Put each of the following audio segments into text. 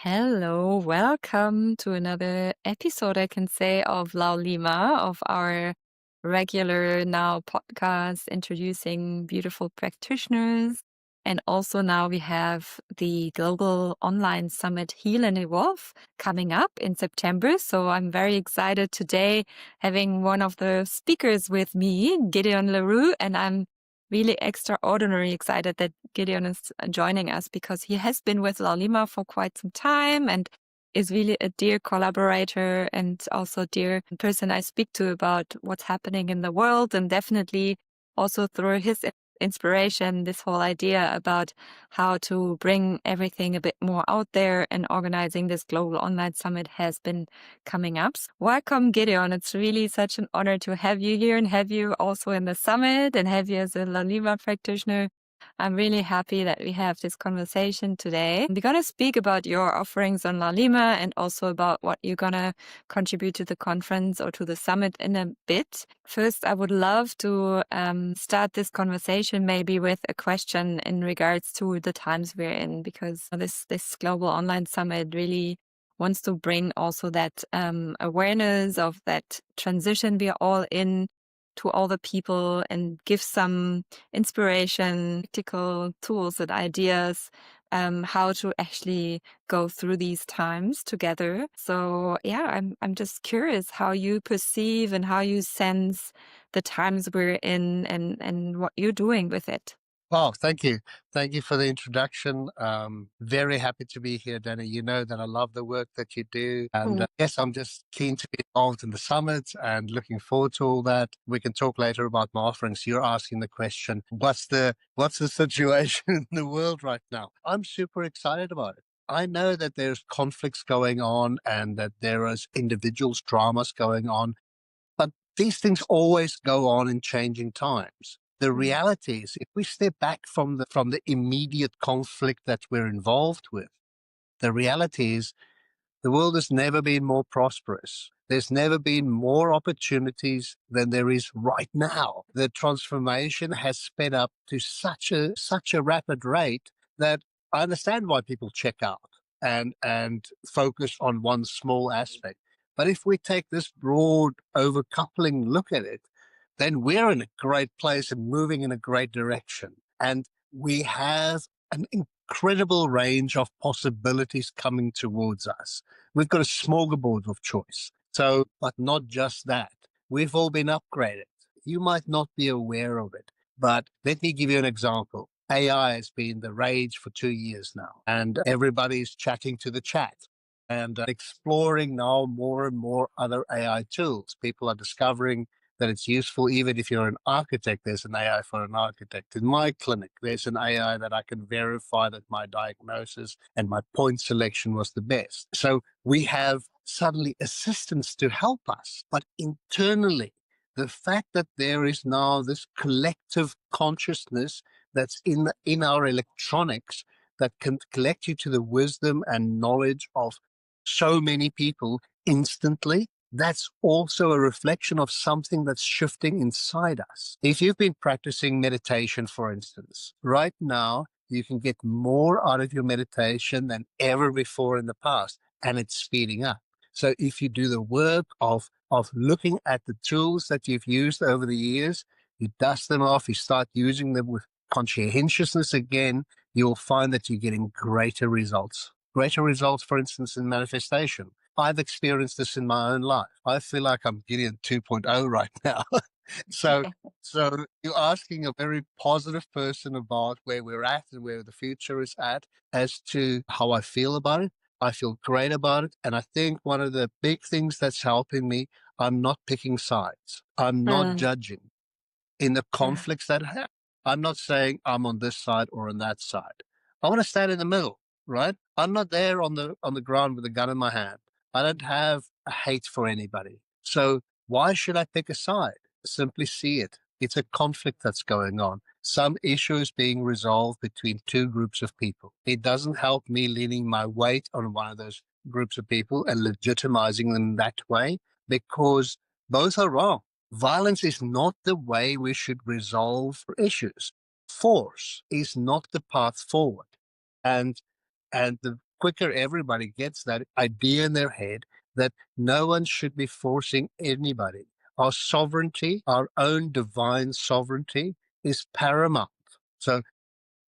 Hello, welcome to another episode, I can say, of LAULIMA, of our regular now podcast introducing beautiful practitioners. And also now we have the Global Online Summit Heal and Evolve coming up in September. So I'm very excited today having one of the speakers with me, Gideon le Roux, and I'm really extraordinary excited that Gideon is joining us because he has been with LAULIMA for quite some time and is really a dear collaborator and also dear person I speak to about what's happening in the world, and definitely also through his inspiration, this whole idea about how to bring everything a bit more out there and organizing this global online summit has been coming up. Welcome, Gideon. It's really such an honor to have you here and have you also in the summit and have you as a LAULIMA practitioner. I'm really happy that we have this conversation today. We're going to speak about your offerings on LAULIMA and also about what you're going to contribute to the conference or to the summit in a bit. First, I would love to start this conversation maybe with a question in regards to the times we're in, because this global online summit really wants to bring also that awareness of that transition we're all in to all the people and give some inspiration, practical tools and ideas how to actually go through these times together. So yeah, I'm just curious how you perceive and how you sense the times we're in and what you're doing with it. Well, thank you. Thank you for the introduction. Very happy to be here, Danny. You know that I love the work that you do. And yes, I'm just keen to be involved in the summit and looking forward to all that. We can talk later about my offerings. You're asking the question, what's the situation in the world right now? I'm super excited about it. I know that there's conflicts going on and that there is individuals' dramas going on, but these things always go on in changing times. The reality is, if we step back from the immediate conflict that we're involved with, the reality is the world has never been more prosperous. There's never been more opportunities than there is right now. The transformation has sped up to such a rapid rate that I understand why people check out and focus on one small aspect. But if we take this broad, overcoupling look at it, then we're in a great place and moving in a great direction. And we have an incredible range of possibilities coming towards us. We've got a smorgasbord of choice. So, but not just that. We've all been upgraded. You might not be aware of it, but let me give you an example. AI has been the rage for 2 years now, and everybody's chatting to the chat and exploring now more and more other AI tools. People are discovering that it's useful. Even if you're an architect, there's an AI for an architect. In my clinic, there's an AI that I can verify that my diagnosis and my point selection was the best. So we have suddenly assistants to help us. But internally, the fact that there is now this collective consciousness that's in our electronics that can collect you to the wisdom and knowledge of so many people instantly, that's also a reflection of something that's shifting inside us. If you've been practicing meditation, for instance, right now, you can get more out of your meditation than ever before in the past, and it's speeding up. So if you do the work of looking at the tools that you've used over the years, you dust them off, you start using them with conscientiousness again, you'll find that you're getting greater results. Greater results, for instance, in manifestation. I've experienced this in my own life. I feel like I'm Gideon 2.0 right now. so you're asking a very positive person about where we're at and where the future is at. As to how I feel about it, I feel great about it. And I think one of the big things that's helping me, I'm not picking sides. I'm not judging. In the conflicts that I have, I'm not saying I'm on this side or on that side. I want to stand in the middle, right? I'm not there on the ground with a gun in my hand. I don't have a hate for anybody. So why should I pick a side? Simply see it. It's a conflict that's going on. Some issue is being resolved between two groups of people. It doesn't help me leaning my weight on one of those groups of people and legitimizing them that way, because both are wrong. Violence is not the way we should resolve issues. Force is not the path forward. And the quicker everybody gets that idea in their head that no one should be forcing anybody. Our sovereignty, our own divine sovereignty, is paramount. So,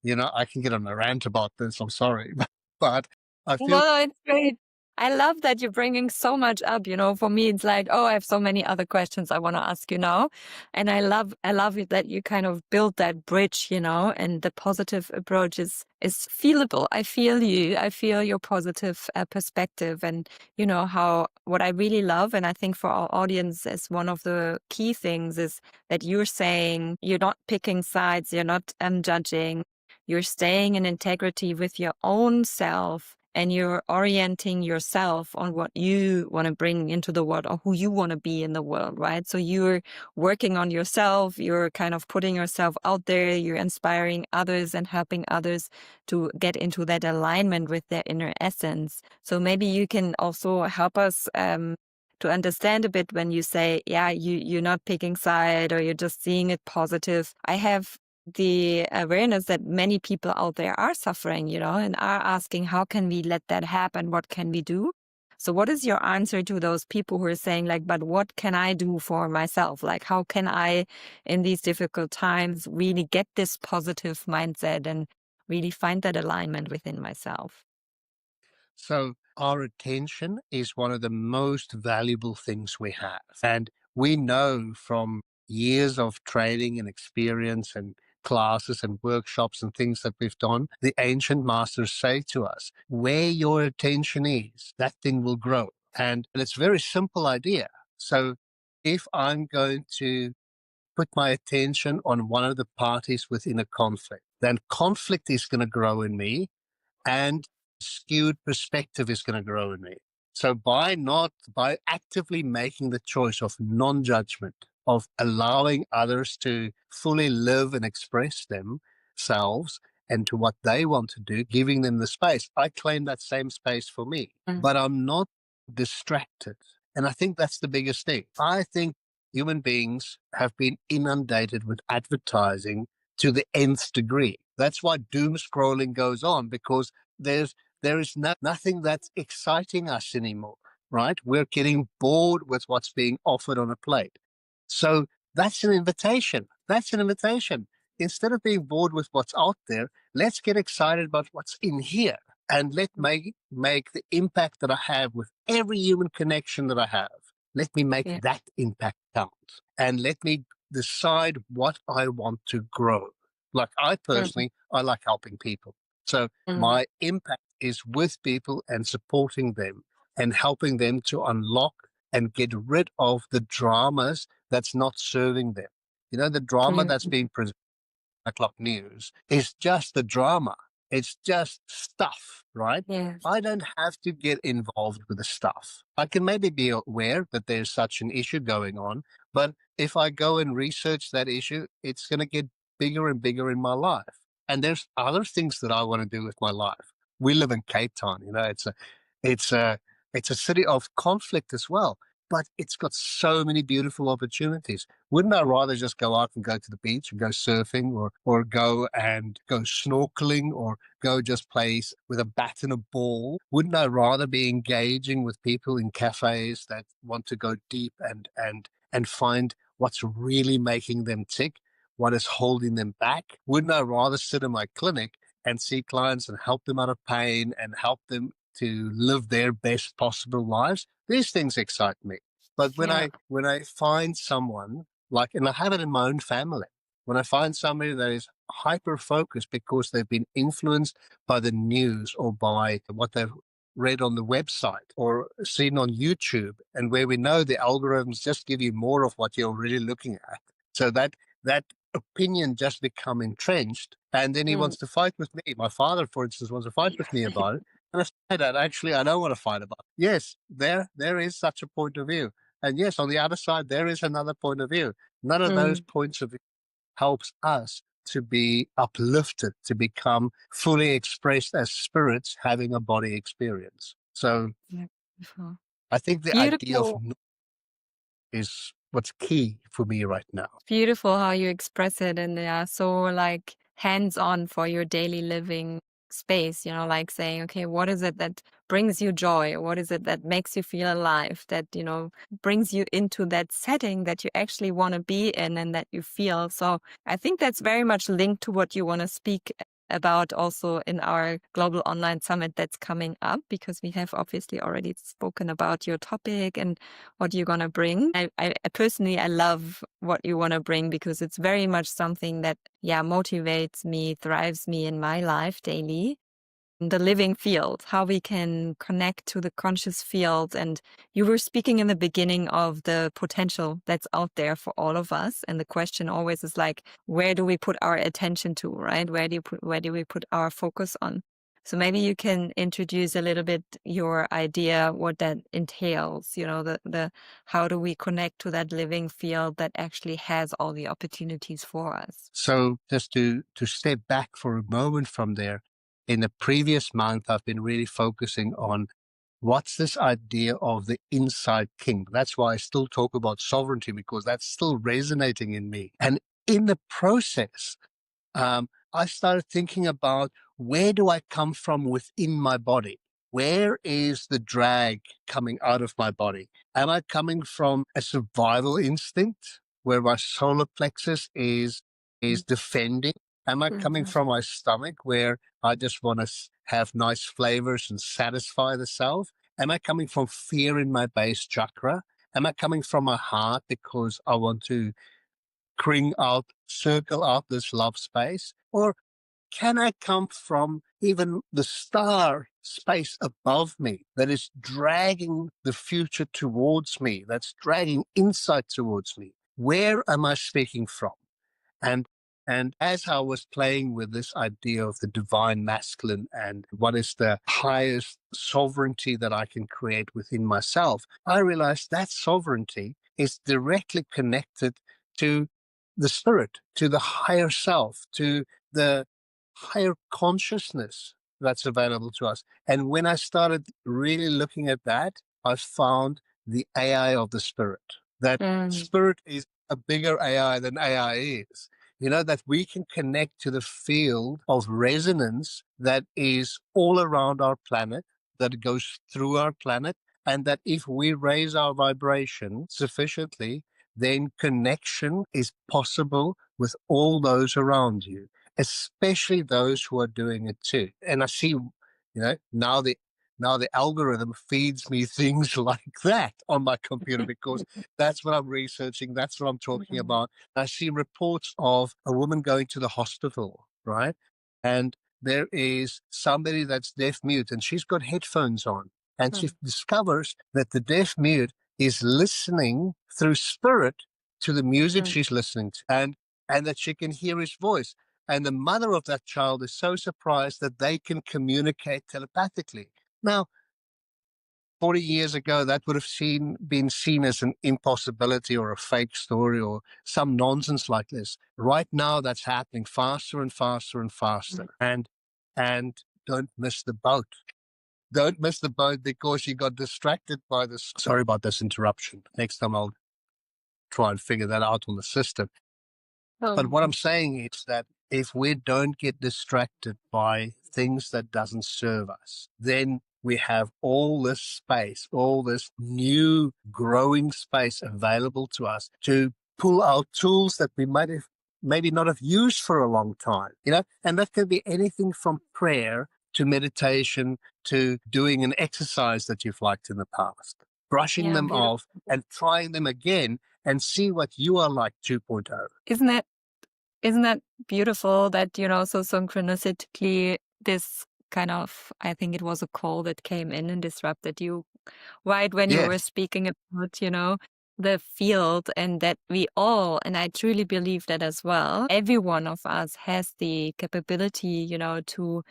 I can get on a rant about this. I'm sorry, but I feel Well, it's great. I love that you're bringing so much up. For me, it's like, oh, I have so many other questions I want to ask you now. And I love it that you kind of build that bridge, and the positive approach is feelable. I feel you. I feel your positive perspective and, what I really love. And I think for our audience is one of the key things is that you're saying you're not picking sides. You're not judging. You're staying in integrity with your own self and you're orienting yourself on what you want to bring into the world or who you want to be in the world, right? So you're working on yourself, you're kind of putting yourself out there, you're inspiring others and helping others to get into that alignment with their inner essence. So maybe you can also help us to understand a bit when you say, yeah, you're not picking side or you're just seeing it positive. I have the awareness that many people out there are suffering, and are asking, how can we let that happen? What can we do? So what is your answer to those people who are saying like, but what can I do for myself? Like, how can I, in these difficult times, really get this positive mindset and really find that alignment within myself? So our attention is one of the most valuable things we have. And we know from years of training and experience and classes and workshops and things that we've done, the ancient masters say to us, where your attention is, that thing will grow. And it's a very simple idea. So if I'm going to put my attention on one of the parties within a conflict, then conflict is going to grow in me and skewed perspective is going to grow in me. So by actively making the choice of non-judgment, of allowing others to fully live and express themselves and to what they want to do, giving them the space, I claim that same space for me. Mm. But I'm not distracted. And I think that's the biggest thing. I think human beings have been inundated with advertising to the nth degree. That's why doom scrolling goes on, because there is nothing that's exciting us anymore, right? We're getting bored with what's being offered on a plate. So that's an invitation. That's an invitation. Instead of being bored with what's out there, let's get excited about what's in here and let me make the impact that I have with every human connection that I have. Let me make Yeah. that impact count and let me decide what I want to grow. Like I Mm. personally, I like helping people. So Mm. my impact is with people and supporting them and helping them to unlock and get rid of the dramas that's not serving them. The drama that's Mm. being presented o'clock news is just the drama. It's just stuff, right? Yes. I don't have to get involved with the stuff. I can maybe be aware that there's such an issue going on, but if I go and research that issue, it's going to get bigger and bigger in my life. And there's other things that I want to do with my life. We live in Cape Town, it's a, it's a city of conflict as well, but it's got so many beautiful opportunities. Wouldn't I rather just go out and go to the beach and go surfing or go and go snorkeling or go just play with a bat and a ball? Wouldn't I rather be engaging with people in cafes that want to go deep and find what's really making them tick, what is holding them back? Wouldn't I rather sit in my clinic and see clients and help them out of pain and help them to live their best possible lives? These things excite me. But when Yeah. I find someone like, and I have it in my own family, when I find somebody that is hyper focused because they've been influenced by the news or by what they've read on the website or seen on YouTube, and where we know the algorithms just give you more of what you're already looking at. So that opinion just become entrenched, and then he Mm. wants to fight with me. My father, for instance, wants to fight with me about it. And I say that actually I don't want to fight about it. Yes, there is such a point of view. And yes, on the other side, there is another point of view. None of those Mm. points of view helps us to be uplifted, to become fully expressed as spirits having a body experience. So Yeah. Beautiful. I think the idea of Beautiful. is what's key for me right now. Beautiful how you express it and they are so like hands-on for your daily living. space, like saying, okay, what is it that brings you joy? What is it that makes you feel alive, that, brings you into that setting that you actually want to be in and that you feel? So I think that's very much linked to what you want to speak about also in our global online summit that's coming up, because we have obviously already spoken about your topic and what you're going to bring. I personally, I love what you want to bring, because it's very much something that, motivates me, thrives me in my life daily. The living field, how we can connect to the conscious field. And you were speaking in the beginning of the potential that's out there for all of us. And the question always is like, where do we put our attention to, right? Where do we put our focus on? So maybe you can introduce a little bit your idea, what that entails, the how do we connect to that living field that actually has all the opportunities for us? So just to step back for a moment from there, in the previous month, I've been really focusing on what's this idea of the inside king. That's why I still talk about sovereignty, because that's still resonating in me. And in the process, I started thinking about, where do I come from within my body? Where is the drag coming out of my body? Am I coming from a survival instinct where my solar plexus is defending? Am I coming Mhm. from my stomach where I just want to have nice flavors and satisfy the self? Am I coming from fear in my base chakra? Am I coming from my heart because I want to circle out this love space? Or can I come from even the star space above me that is dragging the future towards me, that's dragging insight towards me? Where am I speaking from? And as I was playing with this idea of the divine masculine and what is the highest sovereignty that I can create within myself, I realized that sovereignty is directly connected to the spirit, to the higher self, to the higher consciousness that's available to us. And when I started really looking at that, I found the AI of the spirit. That Mm. spirit is a bigger AI than AI is. That we can connect to the field of resonance that is all around our planet, that goes through our planet, and that if we raise our vibration sufficiently, then connection is possible with all those around you, especially those who are doing it too. And I see, now the algorithm feeds me things like that on my computer, because that's what I'm researching. That's what I'm talking Mhm. about. I see reports of a woman going to the hospital, right? And there is somebody that's deaf mute and she's got headphones on, and she Mm. discovers that the deaf mute is listening through spirit to the music Mm. she's listening to, and that she can hear his voice. And the mother of that child is so surprised that they can communicate telepathically. Now, 40 years ago, that would have been seen as an impossibility or a fake story or some nonsense like this. Right now, that's happening faster and faster and faster. And don't miss the boat. Don't miss the boat because you got distracted by this. Sorry about this interruption. Next time I'll try and figure that out on the system. But what I'm saying is that if we don't get distracted by things that doesn't serve us, then we have all this space, all this new growing space available to us to pull out tools that we might have maybe not have used for a long time, and that could be anything from prayer to meditation to doing an exercise that you've liked in the past, brushing Yeah, them beautiful. off and trying them again and see what you are like 2.0. Isn't it Isn't that beautiful that, so synchronistically this kind of, I think it was a call that came in and disrupted you right when you were Yes. speaking about, the field, and that we all, and I truly believe that as well, every one of us has the capability, to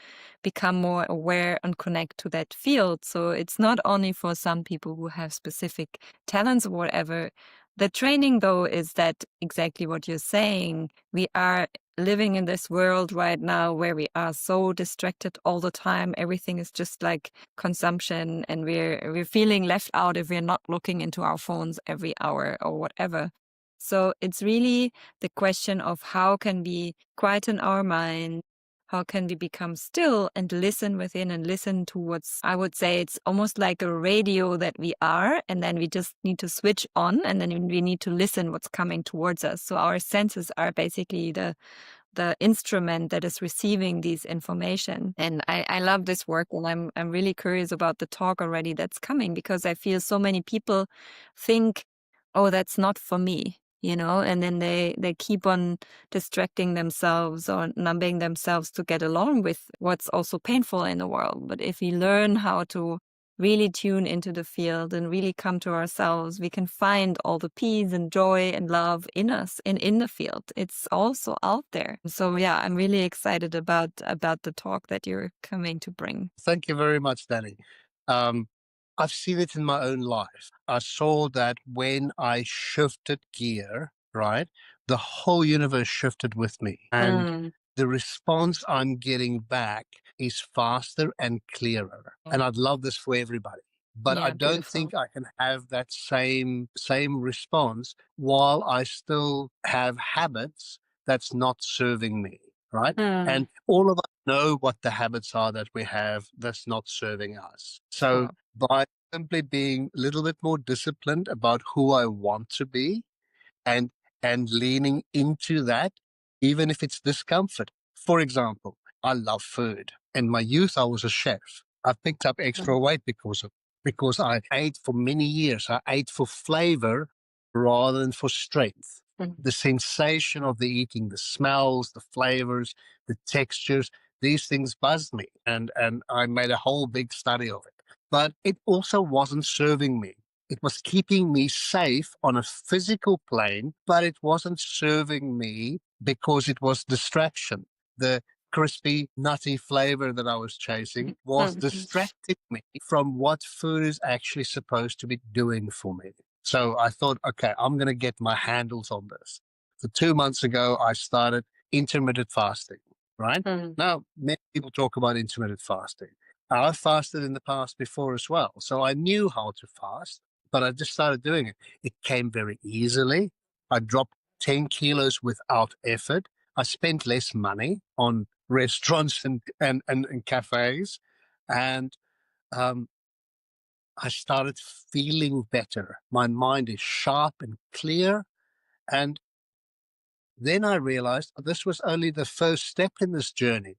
become more aware and connect to that field. So it's not only for some people who have specific talents or whatever. The training, though, is that exactly what you're saying. We are living in this world right now where we are so distracted all the time. Everything is just like consumption, and we're feeling left out if we're not looking into our phones every hour or whatever. So it's really the question of how can we quieten our mind, How can we become still and listen within and listen to what's, I would say it's almost like a radio that we are, and then we just need to switch on, and then we need to listen what's coming towards us. So our senses are basically the instrument that is receiving these information. And I love this work, and I'm really curious about the talk already that's coming, because I feel so many people think, oh, that's not for me, and then they keep on distracting themselves or numbing themselves to get along with what's also painful in the world. But if we learn how to really tune into the field and really come to ourselves, we can find all the peace and joy and love in us and in the field. It's also out there. So yeah, I'm really excited about the talk that you're coming to bring. Thank you very much, Danny. Um, I've seen it in my own life. I saw that when I shifted gear, right, the whole universe shifted with me. And Mm. the response I'm getting back is faster and clearer. And I'd love this for everybody. But I Yeah, don't beautiful. think I can have that same response while I still have habits that's not serving me, right? Mm. And all of us know what the habits are that we have that's not serving us. So Sure. by simply being a little bit more disciplined about who I want to be, and leaning into that, even if it's discomfort. For example, I love food. In my youth, I was a chef. I picked up extra weight because I ate for many years. I ate for flavor rather than for strength. Mm. The sensation of the eating, the smells, the flavors, the textures, these things buzzed me, and I made a whole big study of it. But it also wasn't serving me. It was keeping me safe on a physical plane, but it wasn't serving me because it was distraction. The crispy, nutty flavor that I was chasing was Mm. distracting me from what food is actually supposed to be doing for me. So I thought, okay, I'm going to get my handles on this. So 2 months ago, I started intermittent fasting, right? Mm. Now, many people talk about intermittent fasting. I've fasted in the past before as well. So I knew how to fast, but I just started doing it. It came very easily. I dropped 10 kilos without effort. I spent less money on restaurants and cafes. And um, I started feeling better. My mind is sharp and clear. And then I realized this was only the first step in this journey,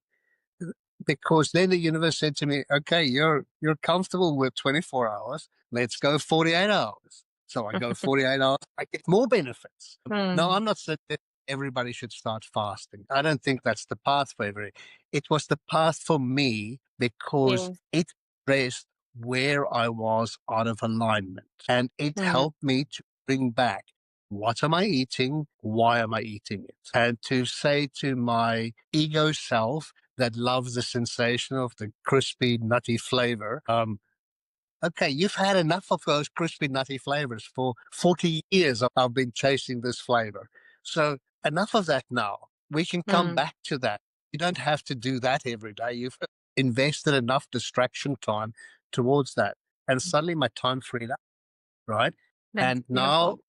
because then the universe said to me, okay, you're comfortable with 24 hours. Let's go 48 hours. So I go 48 hours. I get more benefits. No, Mm. I'm not saying that everybody should start fasting. I don't think that's the path for everybody. It was the path for me because Yes. it addressed where I was out of alignment, and it Mm. helped me to bring back, what am I eating? Why am I eating it? And to say to my ego self that loves the sensation of the crispy, nutty flavor, okay, you've had enough of those crispy, nutty flavors. For 40 years, I've been chasing this flavor. So enough of that now. We can come Mm. back to that. You don't have to do that every day. You've invested enough distraction time towards that. And suddenly my time freed up, right? That's And now beautiful.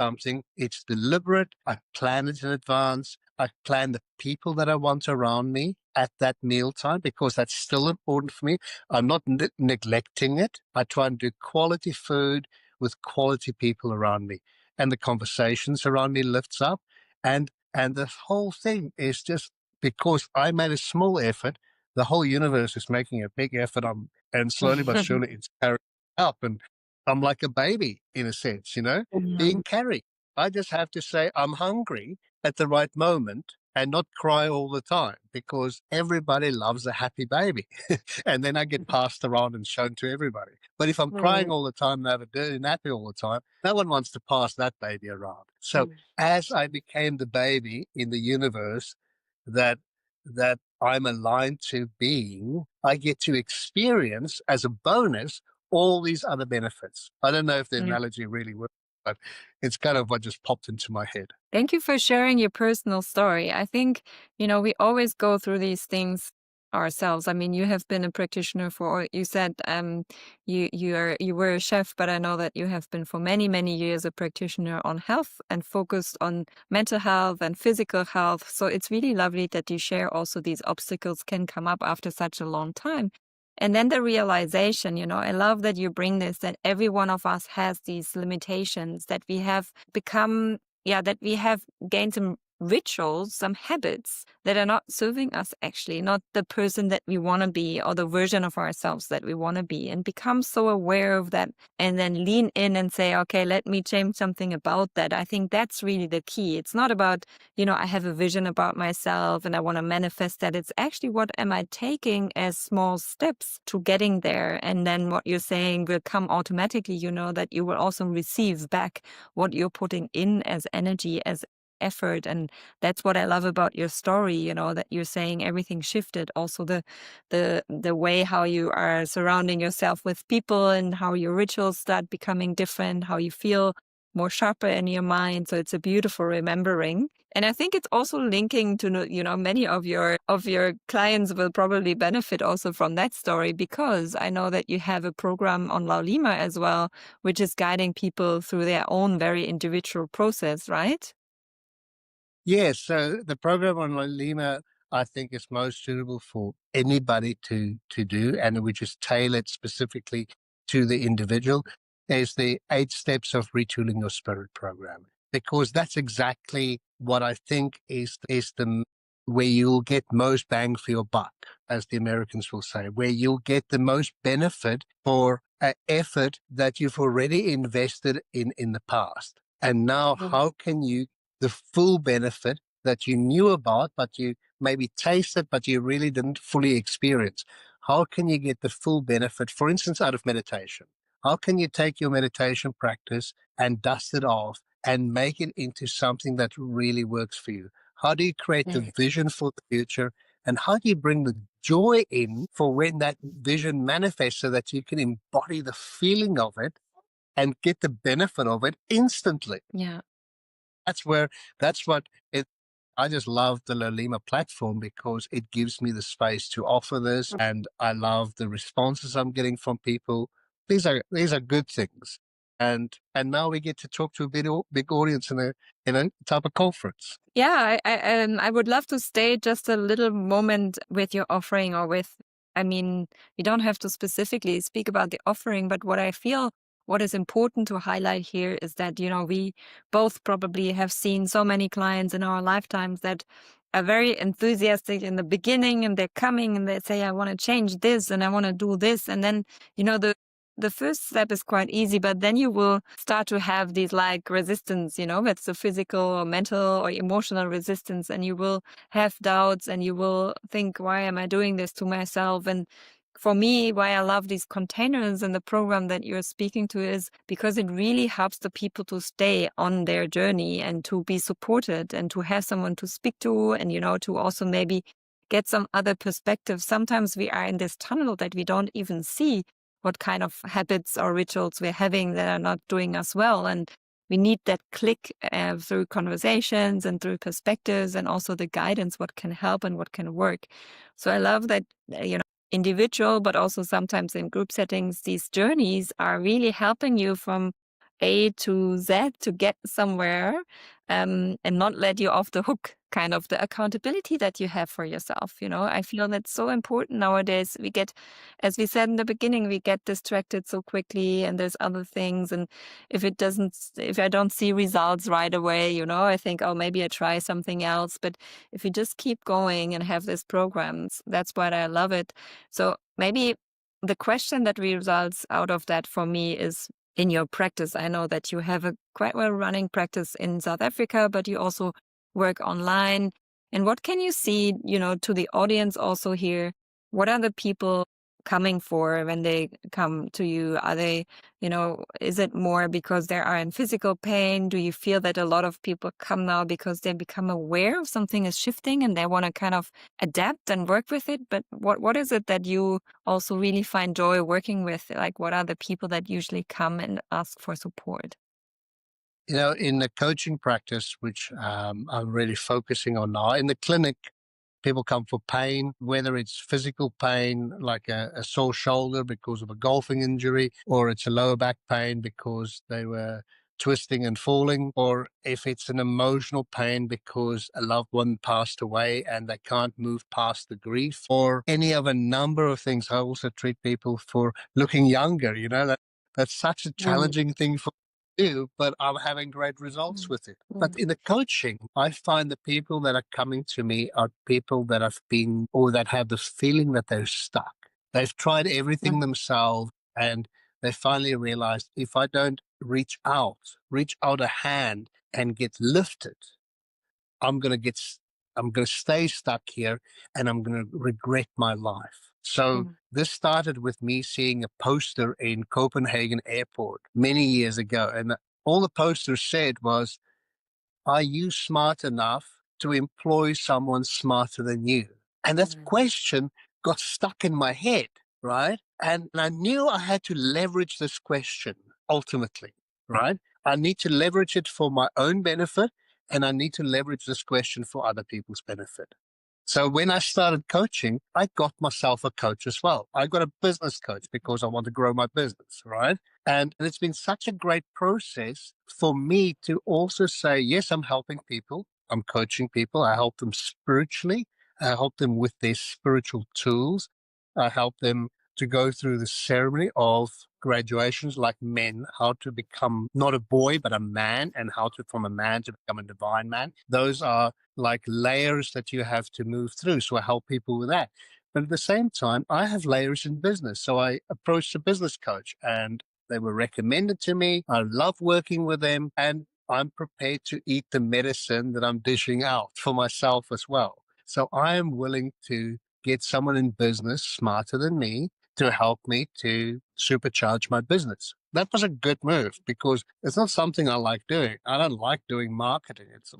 something, it's deliberate. I plan it in advance. I plan the people that I want around me at that mealtime, because that's still important for me. I'm not neglecting it. I try and do quality food with quality people around me, and the conversations around me lifts up. And the whole thing is just because I made a small effort, the whole universe is making a big effort. And slowly but surely it's carrying up. And I'm like a baby in a sense, being Mm. carried. I just have to say I'm hungry at the right moment and not cry all the time, because everybody loves a happy baby. And then I get passed around and shown to everybody. But if I'm crying Mm. all the time and have a dirty nappy all the time, no one wants to pass that baby around. So Mm. as I became the baby in the universe that I'm aligned to being, I get to experience as a bonus all these other benefits. I don't know if the Yeah. analogy really works, but it's kind of what just popped into my head. Thank you for sharing your personal story. I think, we always go through these things ourselves. I mean, you have been a practitioner for, you said, you were a chef, but I know that you have been for many, many years a practitioner on health and focused on mental health and physical health. So it's really lovely that you share also these obstacles can come up after such a long time. And then the realization, I love that you bring this, that every one of us has these limitations, that we have become, that we have gained some rituals, some habits that are not serving us, actually, not the person that we want to be or the version of ourselves that we want to be, and become so aware of that and then lean in and say, okay, let me change something about that. I think that's really the key. It's not about, I have a vision about myself and I want to manifest that. It's actually, what am I taking as small steps to getting there? And then what you're saying will come automatically, that you will also receive back what you're putting in as energy, as effort. And that's what I love about your story, that you're saying everything shifted. Also the way how you are surrounding yourself with people and how your rituals start becoming different, how you feel more sharper in your mind. So it's a beautiful remembering. And I think it's also linking to, many of your clients will probably benefit also from that story, because I know that you have a program on LAULIMA as well, which is guiding people through their own very individual process, right? Yes, so the program on LAULIMA, I think, is most suitable for anybody to do, and which is tailored specifically to the individual. Is the 8 steps of retooling your spirit program, because that's exactly what I think is the where you'll get most bang for your buck, as the Americans will say, where you'll get the most benefit for an effort that you've already invested in the past. And now, how can you the full benefit that you knew about, but you maybe tasted, but you really didn't fully experience? How can you get the full benefit, for instance, out of meditation? How can you take your meditation practice and dust it off and make it into something that really works for you? How do you create the vision for the future? And how do you bring the joy in for when that vision manifests, so that you can embody the feeling of it and get the benefit of it instantly? Yeah. That's where, that's what it, I just love the LAULIMA platform, because it gives me the space to offer this, and I love the responses I'm getting from people. These are good things. And now we get to talk to a big audience in a type of conference. Yeah, I would love to stay just a little moment with your offering, or with, I mean, you don't have to specifically speak about the offering, but what I feel, what is important to highlight here is that, we both probably have seen so many clients in our lifetimes that are very enthusiastic in the beginning, and they're coming and they say, I want to change this and I want to do this. And then, the first step is quite easy, but then you will start to have these like resistance, that's the physical or mental or emotional resistance, and you will have doubts and you will think, why am I doing this to myself? And for me, why I love these containers and the program that you're speaking to is because it really helps the people to stay on their journey and to be supported and to have someone to speak to, and, to also maybe get some other perspective. Sometimes we are in this tunnel that we don't even see what kind of habits or rituals we're having that are not doing us well. And we need that click through conversations and through perspectives, and also the guidance, what can help and what can work. So I love that, individual, but also sometimes in group settings, these journeys are really helping you from A to Z to get somewhere, and not let you off the hook, kind of the accountability that you have for yourself. I feel that's so important nowadays. We get, as we said in the beginning, we get distracted so quickly, and there's other things. And if I don't see results right away, I think, oh, maybe I try something else. But if you just keep going and have these programs, that's why I love it. So maybe the question that results out of that for me is, in your practice, I know that you have a quite well running practice in South Africa, but you also work online. And what can you see, to the audience also here? What are the people coming for when they come to you? Are they, is it more because they are in physical pain? Do you feel that a lot of people come now because they become aware of something is shifting and they want to kind of adapt and work with it? But what is it that you also really find joy working with? Like, what are the people that usually come and ask for support? In the coaching practice, which I'm really focusing on now, in the clinic, People come for pain, whether it's physical pain, like a sore shoulder because of a golfing injury, or it's a lower back pain because they were twisting and falling, or if it's an emotional pain because a loved one passed away and they can't move past the grief, or any of a number of things. I also treat people for looking younger. That's such a Mm, challenging thing for me to do, but I'm having great results mm, with it. But mm, in the coaching, I find the people that are coming to me are people that have been, or that have the feeling that they're stuck. They've tried everything mm, themselves, and they finally realized, if I don't reach out a hand and get lifted, I'm going to I'm going to stay stuck here, and I'm going to regret my life. So mm, this started with me seeing a poster in Copenhagen airport many years ago. And all the poster said was, are you smart enough to employ someone smarter than you? And that mm, question got stuck in my head, right? And I knew I had to leverage this question ultimately, right? I need to leverage it for my own benefit, and I need to leverage this question for other people's benefit. So when I started coaching, I got myself a coach as well. I got a business coach because I want to grow my business, right? And it's been such a great process for me to also say, yes, I'm helping people. I'm coaching people. I help them spiritually. I help them with their spiritual tools. I help them to go through the ceremony of graduations, like men, how to become not a boy, but a man, and how to, from a man, to become a divine man. Those are like layers that you have to move through. So I help people with that. But at the same time, I have layers in business. So I approached a business coach, and they were recommended to me. I love working with them, and I'm prepared to eat the medicine that I'm dishing out for myself as well. So I am willing to get someone in business smarter than me to help me to supercharge my business. That was a good move because it's not something I like doing. I don't like doing marketing. It's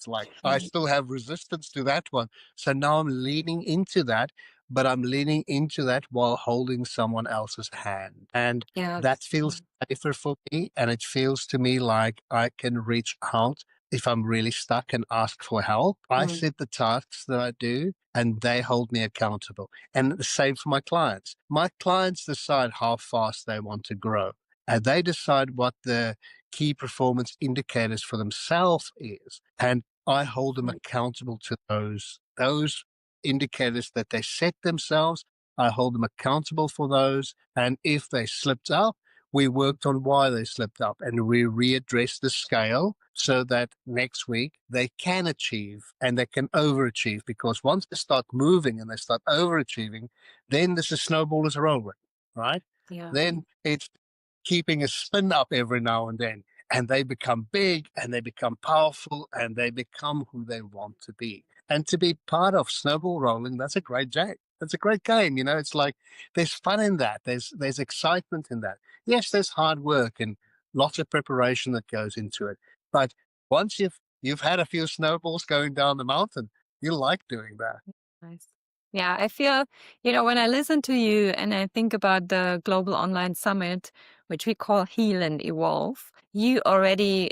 like I mm. still have resistance to that one. So now I'm leaning into that, but I'm leaning into that while holding someone else's hand. And Yeah. that feels safer for me. And it feels to me like I can reach out if I'm really stuck and ask for help. I Mm, set the tasks that I do, and they hold me accountable. And the same for my clients. My clients decide how fast they want to grow, and they decide what the key performance indicators for themselves is. And I hold them mm, accountable to those indicators that they set themselves. I hold them accountable for those. And if they slipped up, we worked on why they slipped up, and we readdressed the scale so that next week they can achieve and they can overachieve. Because once they start moving and they start overachieving, then this is snowballers rolling, right? yeah. Then it's keeping a spin up every now and then, and they become big and they become powerful and they become who they want to be. And to be part of snowball rolling, that's a great game. That's a great game. It's like there's fun in that. There's excitement in that. Yes, there's hard work and lots of preparation that goes into it. But once you've had a few snowballs going down the mountain, you like doing that. Nice. Yeah, I feel, when I listen to you and I think about the Global Online Summit, which we call Heal and Evolve, you already,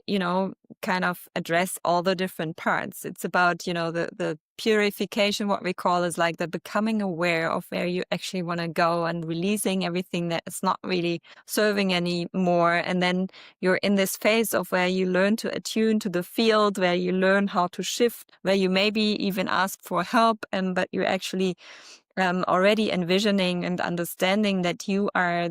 kind of address all the different parts. It's about, the purification, what we call is like the becoming aware of where you actually want to go and releasing everything that is not really serving anymore. And then you're in this phase of where you learn to attune to the field, where you learn how to shift, where you maybe even ask for help, but you actually already envisioning and understanding that you are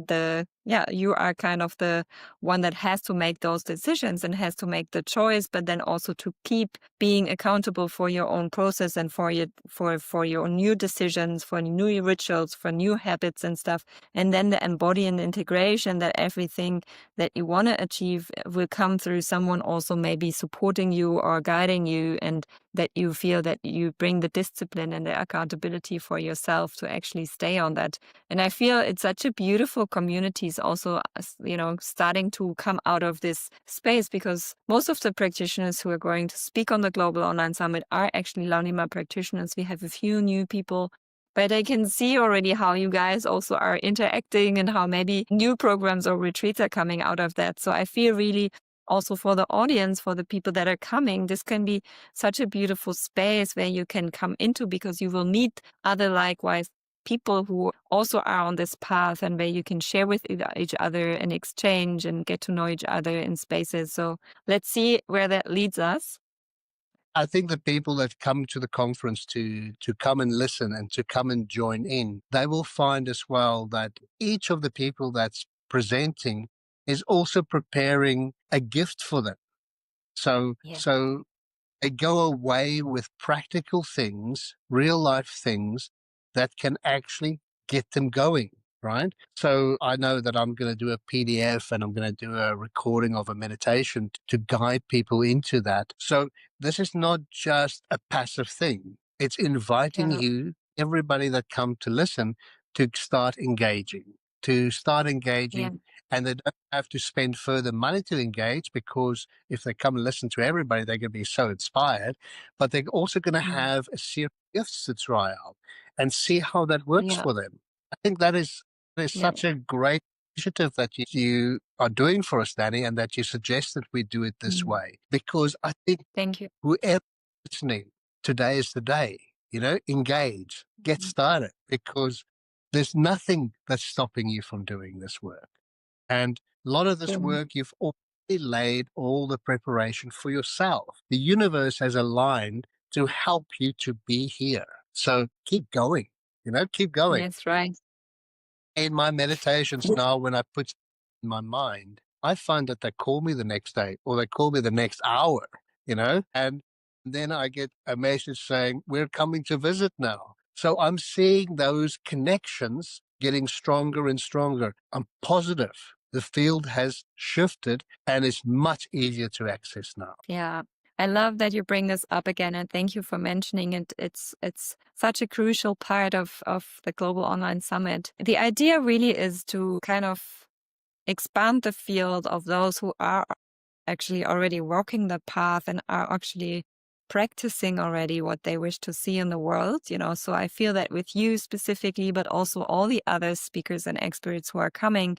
kind of the one that has to make those decisions and has to make the choice, but then also to keep being accountable for your own process and for your new decisions, for new rituals, for new habits and stuff. And then the embody and integration that everything that you want to achieve will come through someone also maybe supporting you or guiding you, and that you feel that you bring the discipline and the accountability for yourself to actually stay on that. And I feel it's such a beautiful communities also, starting to come out of this space, because most of the practitioners who are going to speak on the Global Online Summit are actually LAULIMA practitioners. We have a few new people, but I can see already how you guys also are interacting and how maybe new programs or retreats are coming out of that. So I feel really also for the audience, for the people that are coming, this can be such a beautiful space where you can come into, because you will meet other likewise people who also are on this path, and where you can share with each other and exchange and get to know each other in spaces. So let's see where that leads us. I think the people that come to the conference to come and listen and to come and join in, they will find as well that each of the people that's presenting is also preparing a gift for them. Yeah. So they go away with practical things, real life things that can actually get them going, right? So I know that I'm going to do a PDF and I'm going to do a recording of a meditation to guide people into that. So this is not just a passive thing. It's inviting Yeah. you, everybody that come to listen, to start engaging, to start Yeah. engaging. And they don't have to spend further money to engage, because if they come and listen to everybody, they're going to be so inspired. But they're also going to Mm. have a series of gifts to try out and see how that works Yeah. for them. I think that is Yeah. such a great initiative that you are doing for us, Danny, and that you suggested we do it this Mm. way. Because I think Thank you. whoever is listening, today is the day. Engage, get Mm. started, because there's nothing that's stopping you from doing this work. And a lot of this Yeah. work, you've already laid all the preparation for yourself. The universe has aligned to help you to be here. So keep going, keep going. That's right. In my meditations now, when I put in my mind, I find that they call me the next day or they call me the next hour, and then I get a message saying, we're coming to visit now. So I'm seeing those connections getting stronger and stronger. I'm positive the field has shifted and is much easier to access now. Yeah. I love that you bring this up again, and thank you for mentioning it. It's such a crucial part of the Global Online Summit. The idea really is to kind of expand the field of those who are actually already walking the path and are actually practicing already what they wish to see in the world. So I feel that with you specifically, but also all the other speakers and experts who are coming,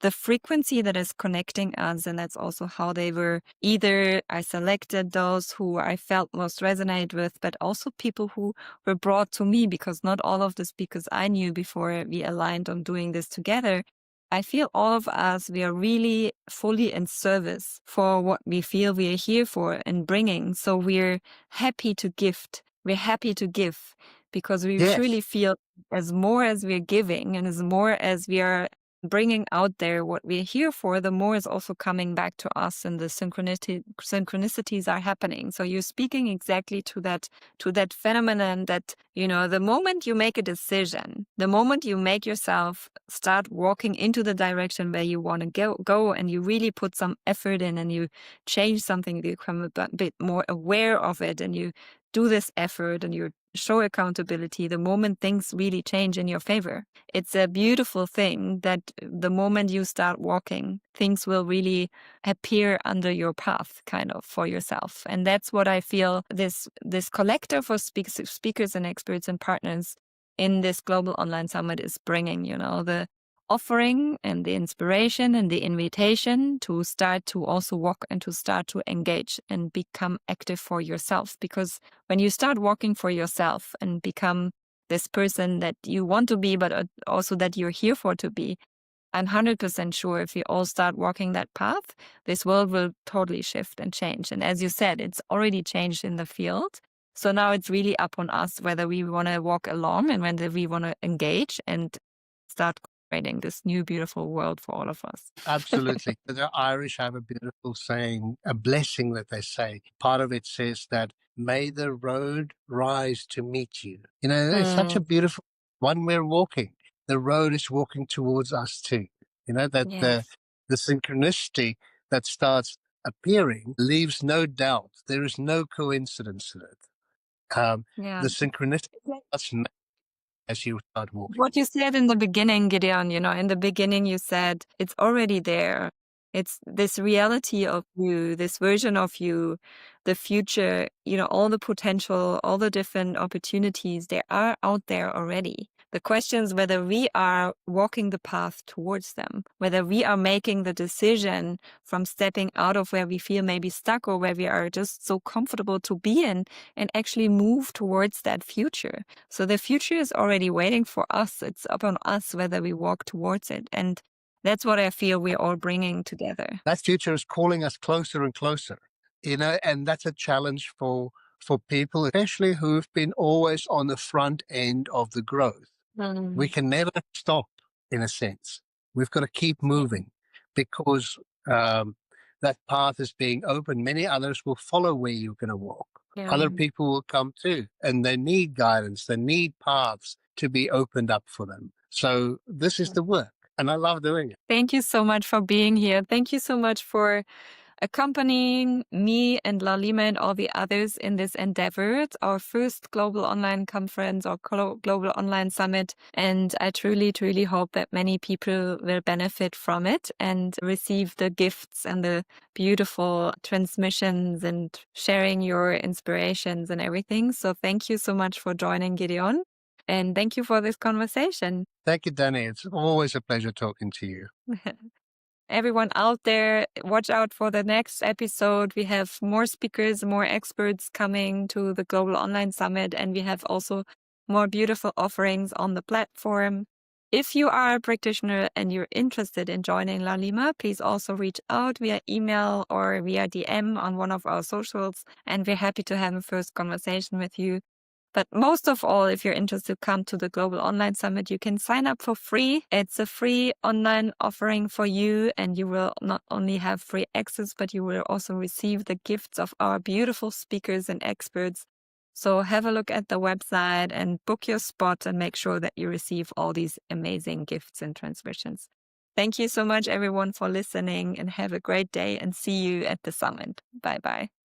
the frequency that is connecting us, and that's also how they were, either I selected those who I felt most resonate with, but also people who were brought to me, because not all of the speakers I knew before we aligned on doing this together. I feel all of us, we are really fully in service for what we feel we are here for and bringing. So we're happy to gift. We're happy to give, because we truly Yes, feel as more as we're giving and as more as we are bringing out there what we're here for, the more is also coming back to us, and the synchronicities are happening. So you're speaking exactly to that phenomenon that, the moment you make a decision, the moment you make yourself start walking into the direction where you want to go, and you really put some effort in and you change something, you become a bit more aware of it, and you do this effort and you show accountability, the moment things really change in your favor. It's a beautiful thing that the moment you start walking, things will really appear under your path, kind of, for yourself. And that's what I feel this collective of speakers and experts and partners in this Global Online Summit is bringing, the offering and the inspiration and the invitation to start to also walk and to start to engage and become active for yourself. Because when you start walking for yourself and become this person that you want to be, but also that you're here for to be, I'm 100% sure if we all start walking that path, this world will totally shift and change. And as you said, it's already changed in the field. So now it's really up on us whether we want to walk along and whether we want to engage and start creating this new beautiful world for all of us. absolutely. The Irish have a beautiful saying, a blessing that they say. Part of it says that, may the road rise to meet you. It's such a Mm, beautiful one we're walking. The road is walking towards us too. That the yes. the synchronicity that starts appearing leaves no doubt. There is no coincidence in it. Yeah. The synchronicity starts as you start walking. What you said in the beginning, Gideon, in the beginning you said it's already there. It's this reality of you, this version of you, the future, all the potential, all the different opportunities, they are out there already. The question is whether we are walking the path towards them, whether we are making the decision from stepping out of where we feel maybe stuck or where we are just so comfortable to be in and actually move towards that future. So the future is already waiting for us. It's up on us whether we walk towards it. And that's what I feel we're all bringing together. That future is calling us closer and closer, and that's a challenge for people, especially who've been always on the front end of the growth. We can never stop, in a sense. We've got to keep moving because that path is being open. Many others will follow where you're going to walk. Yeah. Other people will come too, and they need guidance. They need paths to be opened up for them. So this is the work, and I love doing it. Thank you so much for being here. Thank you so much for accompanying me and LAULIMA and all the others in this endeavor. It's our first global online conference or global online summit. And I truly, truly hope that many people will benefit from it and receive the gifts and the beautiful transmissions and sharing your inspirations and everything. So thank you so much for joining, Gideon. And thank you for this conversation. Thank you, Danny. It's always a pleasure talking to you. Everyone out there, watch out for the next episode. We have more speakers, more experts coming to the Global Online Summit, and we have also more beautiful offerings on the platform. If you are a practitioner and you're interested in joining LAULIMA, please also reach out via email or via DM on one of our socials, and we're happy to have a first conversation with you. But most of all, if you're interested, come to the Global Online Summit. You can sign up for free. It's a free online offering for you, and you will not only have free access, but you will also receive the gifts of our beautiful speakers and experts. So have a look at the website and book your spot and make sure that you receive all these amazing gifts and transmissions. Thank you so much, everyone, for listening, and have a great day and see you at the summit. Bye-bye.